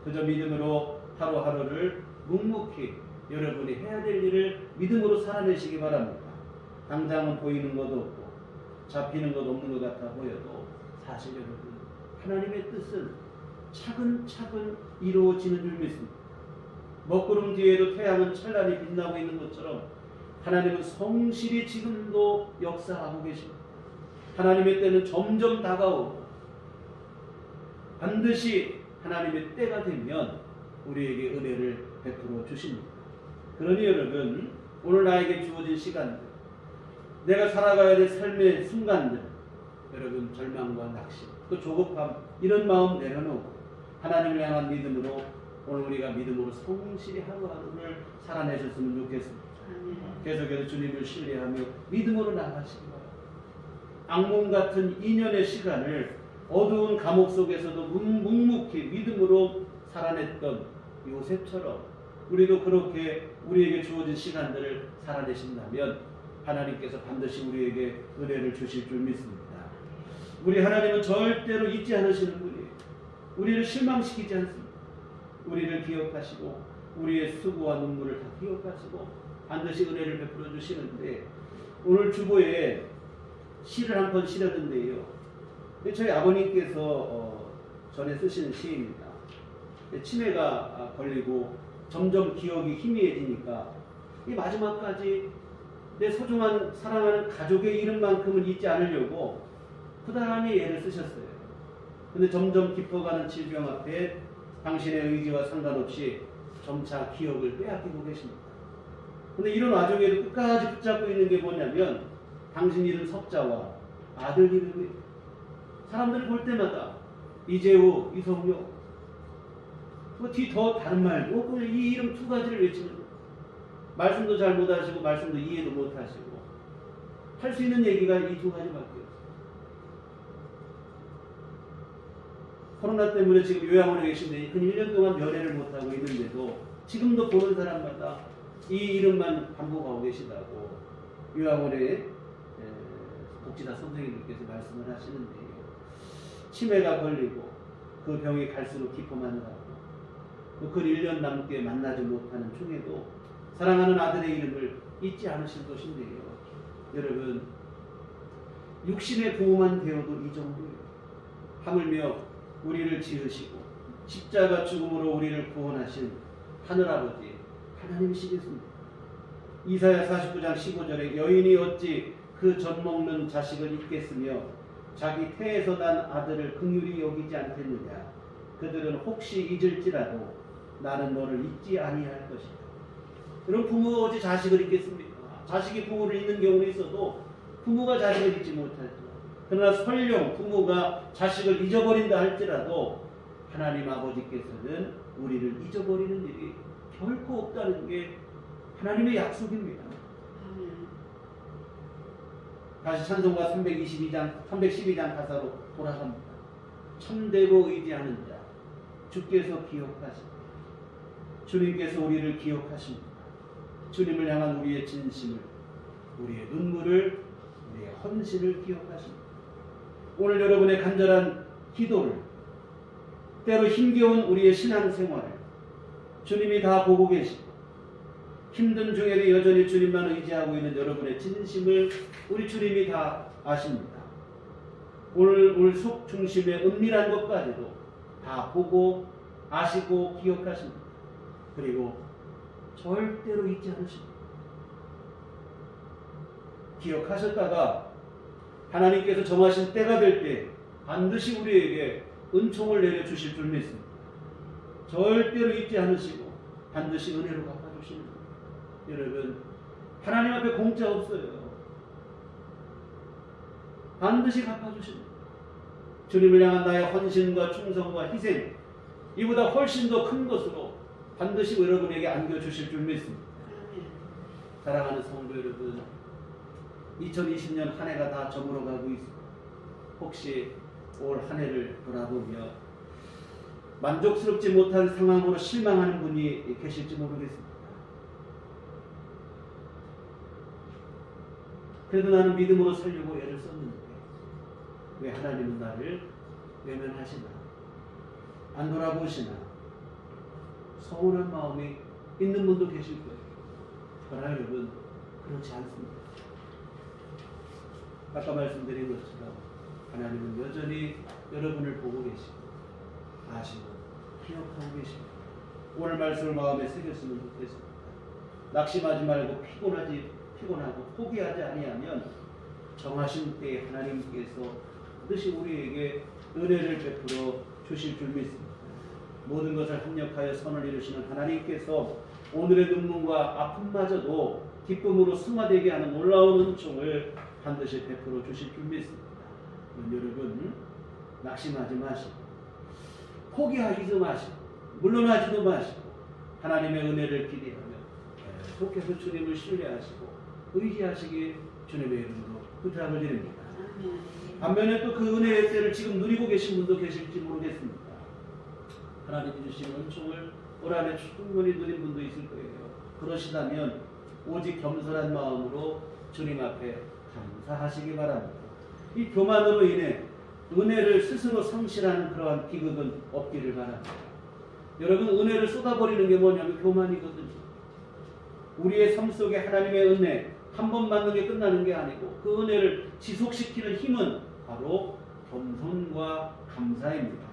그저 믿음으로 하루하루를 묵묵히 여러분이 해야 될 일을 믿음으로 살아내시기 바랍니다. 당장은 보이는 것도 없고 잡히는 것 없는 것 같아 보여도 사실 여러분 하나님의 뜻은 차근차근 이루어지는 줄 믿습니다. 먹구름 뒤에도 태양은 찬란히 빛나고 있는 것처럼 하나님은 성실히 지금도 역사하고 계십니다. 하나님의 때는 점점 다가오고 반드시 하나님의 때가 되면 우리에게 은혜를 베풀어 주십니다. 그러니 여러분, 오늘 나에게 주어진 시간들, 내가 살아가야 될 삶의 순간들, 여러분 절망과 낙심, 또 조급함, 이런 마음 내려놓고 하나님을 향한 믿음으로 오늘 우리가 믿음으로 성실히 하루하루를 살아내셨으면 좋겠습니다. 계속해서 주님을 신뢰하며 믿음으로 나가시기 바랍니다. 악몽 같은 2년의 시간을 어두운 감옥 속에서도 묵묵히 믿음으로 살아냈던 요셉처럼 우리도 그렇게 우리에게 주어진 시간들을 살아내신다면 하나님께서 반드시 우리에게 은혜를 주실 줄 믿습니다. 우리 하나님은 절대로 잊지 않으시는 분이에요. 우리를 실망시키지 않습니다. 우리를 기억하시고 우리의 수고와 눈물을 다 기억하시고 반드시 은혜를 베풀어 주시는데, 오늘 주보에 시를 한 번 실었는데요. 저희 아버님께서 전에 쓰시는 시입니다. 치매가 걸리고 점점 기억이 희미해지니까 이 마지막까지 내 소중한 사랑하는 가족의 이름만큼은 잊지 않으려고 부단히 애를 쓰셨어요. 근데 점점 깊어가는 질병 앞에 당신의 의지와 상관없이 점차 기억을 빼앗기고 계십니다. 근데 이런 와중에도 끝까지 붙잡고 있는 게 뭐냐면 당신 이름 석자와 아들 이름이, 사람들이 볼 때마다 이재우, 이성효, 뭐 뒤 더 다른 말도 없고 이 이름 두 가지를 외치는 거예요. 말씀도 잘 못하시고 말씀도 이해도 못하시고 할 수 있는 얘기가 이 두 가지밖에 없어요. 코로나 때문에 지금 요양원에 계신데 근 1년 동안 면회를 못하고 있는데도 지금도 보는 사람마다 이 이름만 반복하고 계시다고 요양원의 복지사 선생님들께서 말씀을 하시는데요. 치매가 걸리고 그 병이 갈수록 깊어만 가고 그 1년 남게 만나지 못하는 중에도 사랑하는 아들의 이름을 잊지 않으실 것인데요. 여러분, 육신의 부모만 되어도 이 정도예요. 하물며 우리를 지으시고 십자가 죽음으로 우리를 구원하신 하늘아버지 하나님이시겠습니다. 이사야 49장 15절에 여인이 어찌 그 젖 먹는 자식을 잊겠으며 자기 태에서 난 아들을 긍휼히 여기지 않겠느냐. 그들은 혹시 잊을지라도 나는 너를 잊지 아니할 것이다. 여러분, 부모가 어찌 자식을 잊겠습니까? 자식이 부모를 잊는 경우는 있어도 부모가 자식을 잊지 못하죠. 그러나 설령 부모가 자식을 잊어버린다 할지라도 하나님 아버지께서는 우리를 잊어버리는 일이 결코 없다는 게 하나님의 약속입니다. 다시 찬송가 312장 가사로 돌아갑니다. 참되고 의지하는 자 주께서 기억하십니다. 주님께서 우리를 기억하십니다. 주님을 향한 우리의 진심을, 우리의 눈물을, 우리의 헌신을 기억하십니다. 오늘 여러분의 간절한 기도를, 때로 힘겨운 우리의 신앙생활을 주님이 다 보고 계시고 힘든 중에도 여전히 주님만 의지하고 있는 여러분의 진심을 우리 주님이 다 아십니다. 오늘 속 중심의 은밀한 것까지도 다 보고 아시고 기억하십니다. 그리고 절대로 잊지 않으십니다. 기억하셨다가 하나님께서 정하신 때가 될 때 반드시 우리에게 은총을 내려주실 줄 믿습니다. 절대로 잊지 않으시고 반드시 은혜로 갚아주시는 거예요. 여러분, 하나님 앞에 공짜 없어요. 반드시 갚아주십니다. 주님을 향한 나의 헌신과 충성과 희생, 이보다 훨씬 더 큰 것으로 반드시 여러분에게 안겨주실 줄 믿습니다. 사랑하는 성도 여러분, 2020년 한 해가 다 저물어가고 있습니다. 혹시 올 한 해를 돌아보며 만족스럽지 못한 상황으로 실망하는 분이 계실지 모르겠습니다. 그래도 나는 믿음으로 살려고 애를 썼는데 왜 하나님은 나를 외면하시나, 안 돌아보시나, 서운한 마음이 있는 분도 계실 거예요. 그러나 여러분, 그렇지 않습니다. 아까 말씀드린 것처럼 하나님은 여전히 여러분을 보고 계시고 아시고 기억하고 계십니다. 오늘 말씀을 마음에 새겼으면 좋겠습니다. 낙심하지 말고 피곤하고 포기하지 아니하면 정하신 때에 하나님께서 반드시 우리에게 은혜를 베풀어 주실 줄 믿습니다. 모든 것을 합력하여 선을 이루시는 하나님께서 오늘의 눈물과 아픔마저도 기쁨으로 승화되게 하는 놀라운 은총을 반드시 베풀어 주실 줄 믿습니다. 여러분 낙심하지 마시고 포기하지도 마시고 물러나지도 마시고 하나님의 은혜를 기대하며 계속해서 주님을 신뢰하시고 의지하시기 주님의 이름으로 부탁을 드립니다. 반면에 또 그 은혜의 때를 지금 누리고 계신 분도 계실지 모르겠습니다. 하나님이 주신 은총을 올 한해 충분히 누린 분도 있을 거예요. 그러시다면 오직 겸손한 마음으로 주님 앞에 감사하시기 바랍니다. 이 교만으로 인해 은혜를 스스로 상실하는 그러한 비극은 없기를 바랍니다. 여러분 은혜를 쏟아버리는 게 뭐냐면 교만이거든요. 우리의 삶 속에 하나님의 은혜 한 번 받는 게 끝나는 게 아니고 그 은혜를 지속시키는 힘은 바로 겸손과 감사입니다.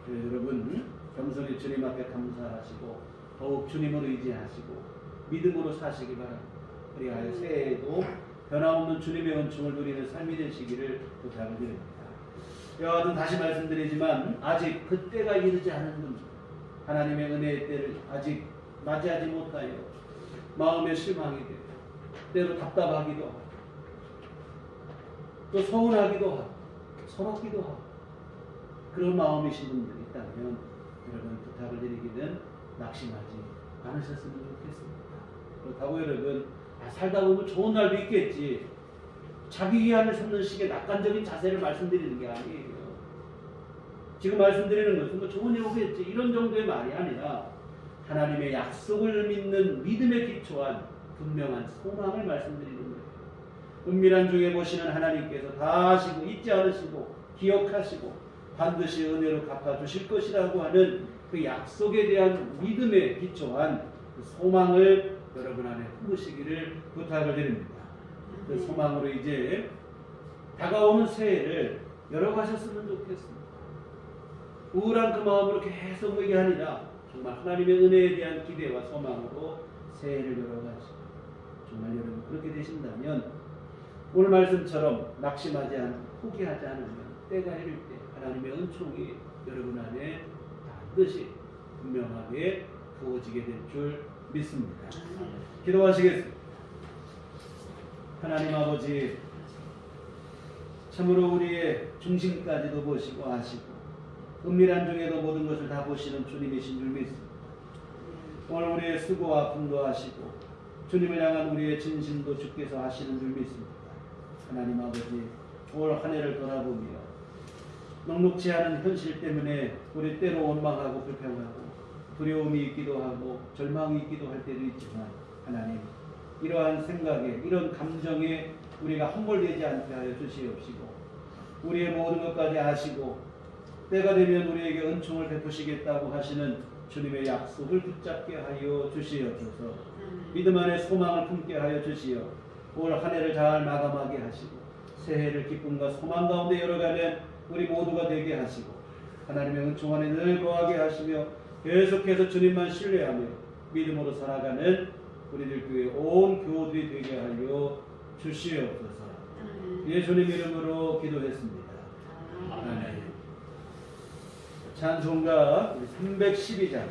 여러분 겸손히 주님 앞에 감사하시고 더욱 주님을 의지하시고 믿음으로 사시기 바랍니다. 그리하여 새해에도 변함없는 주님의 은총을 누리는 삶이 되시기를 부탁을 드립니다. 이와 같은 다시 말씀드리지만 아직 그때가 이르지 않은 분들 하나님의 은혜의 때를 아직 맞이하지 못하여 마음에 실망이 되고 때로 답답하기도 하고 또 서운하기도 하고 서럽기도 하고 그런 마음이신 분들이 있다면 여러분 부탁을 드리기는 낙심하지 않으셨으면 좋겠습니다. 그렇다고 여러분 살다 보면 좋은 날도 있겠지 자기 위안을 삼는 식의 낙관적인 자세를 말씀드리는 게 아니에요. 지금 말씀드리는 것은 뭐 좋은 일 오겠지 이런 정도의 말이 아니라 하나님의 약속을 믿는 믿음에 기초한 분명한 소망을 말씀드리는 거예요. 은밀한 중에 보시는 하나님께서 다 아시고 잊지 않으시고 기억하시고 반드시 은혜로 갚아주실 것이라고 하는 그 약속에 대한 믿음에 기초한 그 소망을 여러분 안에 품으시기를 부탁을 드립니다. 그 소망으로 이제 다가오는 새해를 열어가셨으면 좋겠습니다. 우울한 그 마음으로 계속 그게 아니라 정말 하나님의 은혜에 대한 기대와 소망으로 새해를 열어가시고 정말 여러분 그렇게 되신다면 오늘 말씀처럼 낙심하지 않고 포기하지 않으면 때가 이를 때 하나님의 은총이 여러분 안에 반드시 분명하게 부어지게 될 줄 믿습니다. 기도하시겠습니다. 하나님 아버지 참으로 우리의 중심까지도 보시고 아시고 은밀한 중에도 모든 것을 다 보시는 주님이신 줄 믿습니다. 오늘 우리의 수고와 아픔도 하시고 주님을 향한 우리의 진심도 주께서 하시는 줄 믿습니다. 하나님 아버지 올 한 해를 돌아보며 녹록지 않은 현실 때문에 우리 때로 원망하고 불평하고 두려움이 있기도 하고 절망이 있기도 할 때도 있지만 하나님 이러한 생각에 이런 감정에 우리가 함몰되지 않게 하여 주시옵시고 우리의 모든 것까지 아시고 때가 되면 우리에게 은총을 베푸시겠다고 하시는 주님의 약속을 붙잡게 하여 주시옵소서. 믿음 안에 소망을 품게 하여 주시어 올 한 해를 잘 마감하게 하시고 새해를 기쁨과 소망 가운데 열어가는 우리 모두가 되게 하시고 하나님의 은총 안에 늘 거하게 하시며 계속해서 주님만 신뢰하며 믿음으로 살아가는 우리들 교회 온 교우들이 되게 하여 주시옵소서. 예수님 이름으로 기도했습니다. 아멘. 찬송가 312장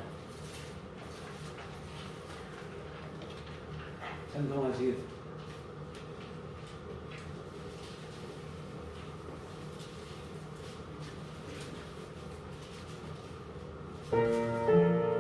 찬송하시겠습니다. 오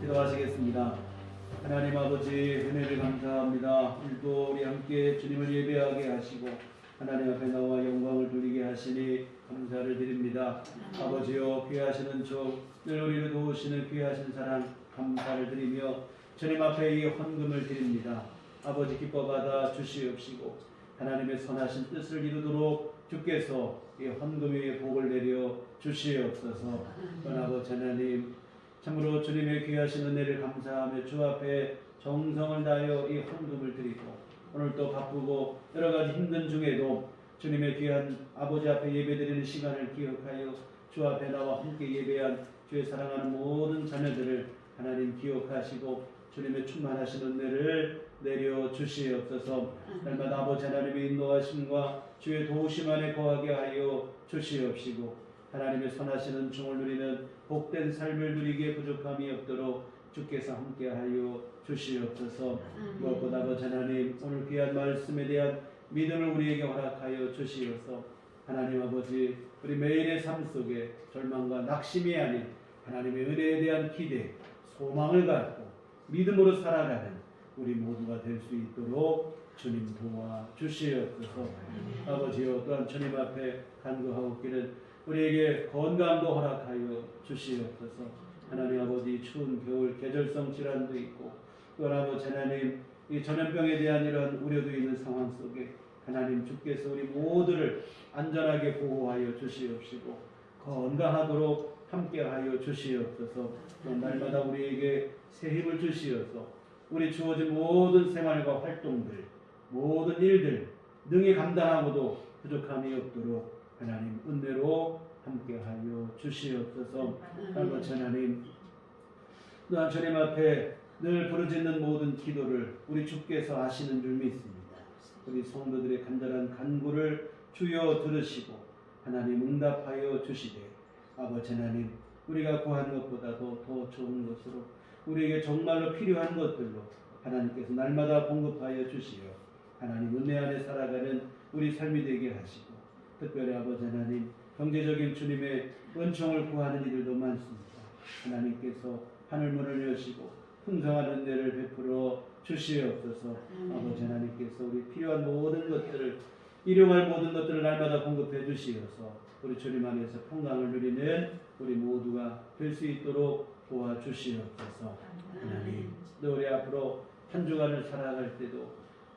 기도하시겠습니다. 하나님 아버지 은혜를 감사합니다. 오늘도 우리 함께 주님을 예배하게 하시고 하나님 앞에 나와 영광을 돌리게 하시니 감사를 드립니다. 아버지여 귀하시는 늘 우리를 도우시는 귀하신 사랑 감사를 드리며 주님 앞에 이 헌금을 드립니다. 아버지 기뻐 받아 주시옵시고 하나님의 선하신 뜻을 이루도록 주께서 이 헌금 위에 복을 내려 주시옵소서. 아버지 하나님 참으로 주님의 귀하신 은혜를 감사하며 주 앞에 정성을 다하여 이 헌금을 드리고 오늘 또 바쁘고 여러 가지 힘든 중에도 주님의 귀한 아버지 앞에 예배드리는 시간을 기억하여 주 앞에 나와 함께 예배한 주의 사랑하는 모든 자녀들을 하나님 기억하시고 주님의 충만하신 은혜를 내려 주시옵소서. 날마다 아버지 하나님의 인도하심과 주의 도우심 안에 거하게 하여 주시옵시고 하나님의 선하신 은총을 누리는 복된 삶을 누리기에 부족함이 없도록 주께서 함께하여 주시옵소서. 무엇보다 아버지 하나님 오늘 귀한 말씀에 대한 믿음을 우리에게 허락하여 주시옵소서. 하나님 아버지 우리 매일의 삶 속에 절망과 낙심이 아닌 하나님의 은혜에 대한 기대, 소망을 갖고 믿음으로 살아가는 우리 모두가 될 수 있도록 주님 도와 주시옵소서. 아버지여 또한 주님 앞에 간구하옵기를 우리에게 건강도 허락하여 주시옵소서. 하나님 아버지 추운 겨울 계절성 질환도 있고 또한 아버지 하나님 이 전염병에 대한 이런 우려도 있는 상황 속에 하나님 주께서 우리 모두를 안전하게 보호하여 주시옵시고 건강하도록 함께하여 주시옵소서. 또한 날마다 우리에게 새 힘을 주시어서 우리 주어진 모든 생활과 활동들 모든 일들 능히 감당하고도 부족함이 없도록 하나님 은혜로 함께하여 주시옵소서. 아버지 하나님 또한 주님 앞에 늘 부르짖는 모든 기도를 우리 주께서 아시는 줄 믿습니다. 우리 성도들의 간절한 간구를 주여 들으시고 하나님 응답하여 주시되 아버지 하나님 우리가 구한 것보다도 더 좋은 것으로 우리에게 정말로 필요한 것들로 하나님께서 날마다 공급하여 주시어 하나님 은혜 안에 살아가는 우리 삶이 되게 하시고 특별히 아버지 하나님 경제적인 주님의 은총을 구하는 이들도 많습니다. 하나님께서 하늘문을 여시고 풍성한 은혜를 베풀어 주시옵소서. 아버지 하나님께서 우리 필요한 모든 것들을 일용할 모든 것들을 날마다 공급해 주시어서 우리 주님 안에서 평강을 누리는 우리 모두가 될 수 있도록 도와주시옵소서. 하나님 또 우리 앞으로 한 주간을 살아갈 때도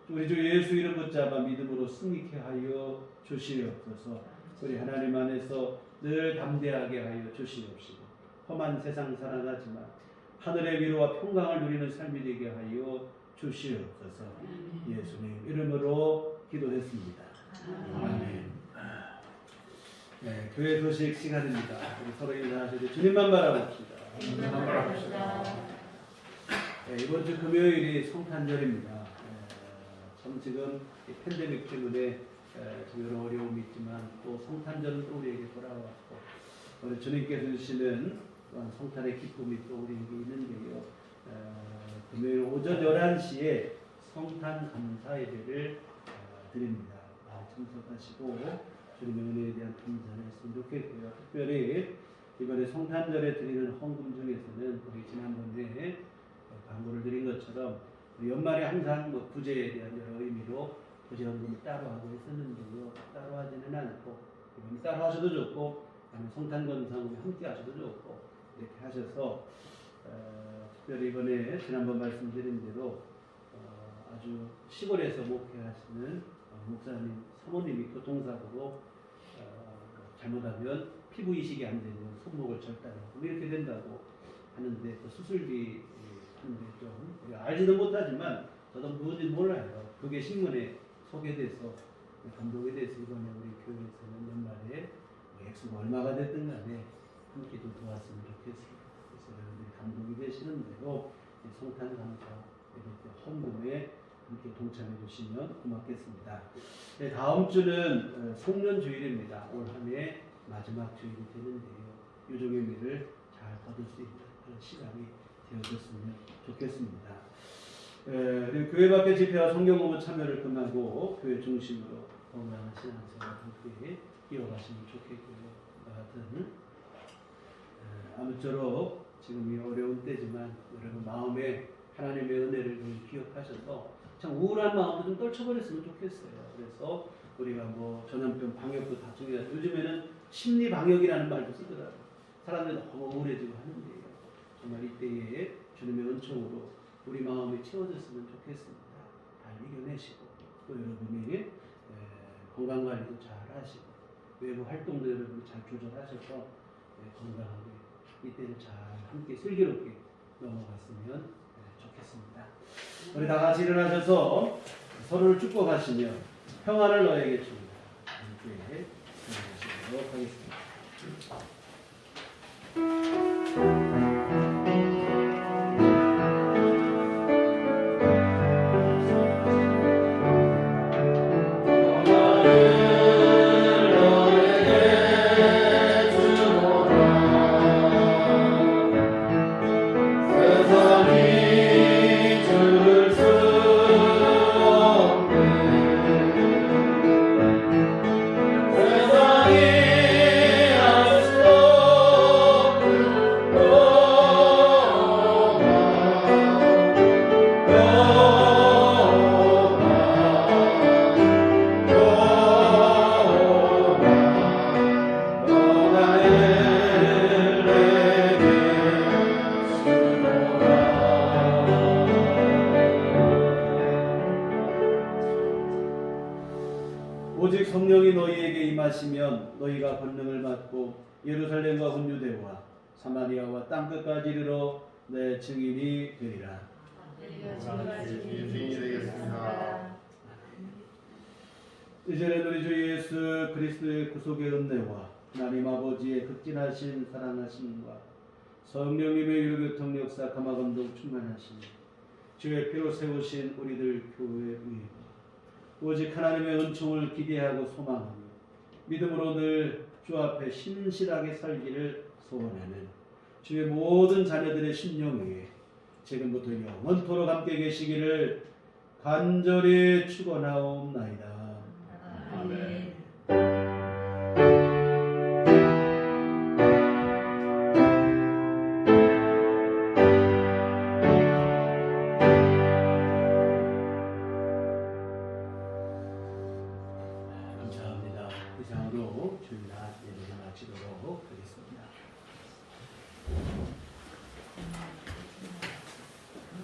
우리 주 예수 이름 붙잡아 믿음으로 승리케 하여 주시옵소서. 우리 하나님 안에서 늘 담대하게 하여 주시옵시고 험한 세상 살아가지만 하늘의 위로와 평강을 누리는 삶이 되게 하여 주시옵소서. 예수님 이름으로 기도했습니다. 아멘. 네, 교회 소식 시간입니다. 우리 서로 인사하시되 주님만 바라봅시다. 주님만 바라봅시다. 네, 이번 주 금요일이 성탄절입니다. 참 지금 팬데믹 때문에 여러 어려움이 있지만 또 성탄절은 또 우리에게 돌아왔고 우리 주님께서 주시는 또한 성탄의 기쁨이 또 우리에게 있는데요. 금요일 오전 11시에 성탄 감사 예배를 드립니다. 참석하시고 주님의 은혜에 대한 감사를 했으면 좋겠고요. 특별히 이번에 성탄절에 드리는 헌금 중에서는 우리 지난번에 광고를 드린 것처럼 연말에 항상 부재에 대한 여러 의미로 부재 헌금을 따로 하고 있었는데요. 따로 하지는 않고 이번에 따로 하셔도 좋고 아니면 성탄건상을 함께 하셔도 좋고 이렇게 하셔서 특별히 이번에 지난번 말씀드린 대로 아주 시골에서 목회하시는 목사님 사모님이 교통사고로 잘못하면 피부 이식이 안 되면 손목을 절단하고 이렇게 된다고 하는데 또 수술비 하는데 좀 우리가 알지도 못하지만 저도 누군지 몰라요. 그게 신문에 소개돼서 감독에 대해서 이번에 우리 교회에서는 연말에 액수가 얼마가 됐든 간에 함께 좀 도왔으면 좋겠습니다. 그래서 여러분들이 감독이 되시는 대로 성탄 감사 헌금에 함께 동참해 주시면 고맙겠습니다. 네, 다음 주는 송년 주일입니다. 올 한 해 마지막 주일이 되는데요. 유종의 미를 잘 거둘 수 있는 그런 시간이 되어졌으면 좋겠습니다. 그리고 교회 밖의 집회와 성경 공부 참여를 끝나고 교회 중심으로 건강한 신앙생활 함께 이어가시면 좋겠고요. 같은 아무쪼록 지금 이 어려운 때지만 여러분 마음에 하나님의 은혜를 기억하셔서 참 우울한 마음도 좀 떨쳐버렸으면 좋겠어요. 그래서 우리가 뭐 전염병 방역도 다 중요해요. 요즘에는 심리 방역이라는 말도 쓰더라고요. 사람들이 너무 우울해지고 하는데요. 정말 이때에 주님의 은총으로 우리 마음이 채워졌으면 좋겠습니다. 잘 이겨내시고 또 여러분이 건강관리도 잘 하시고 외부 활동도 여러분이 잘 조절하셔서 건강하게 이때를 잘 함께 슬기롭게 넘어갔으면 좋겠습니다. 우리 다 같이 일어나셔서 서로를 축복하시며 평안을 너에게 줍니다. 함께 일어나시도록 하겠습니다. 오직 성령이 너희에게 임하시면 너희가 권능을 받고 예루살렘과 혼유대와 사마리아와 땅끝까지 이르러 내 증인이 되리라. 주인이 되겠습니다. 이제는 우리 주 예수 그리스도의 구속의 은혜와 하나님 아버지의 극진하신 사랑하심과 성령님의 유교통 역사 감화감동 충만하심 주의 피로 세우신 우리들 교회 위에 오직 하나님의 은총을 기대하고 소망하며 믿음으로 늘 주 앞에 신실하게 살기를 소원하는 주의 모든 자녀들의 심령 위에 지금부터 영원토록 함께 계시기를 간절히 축원하옵나이다. 아멘. 감사합니다. 이상으로 주일날 예배를 마치도록 하겠습니다.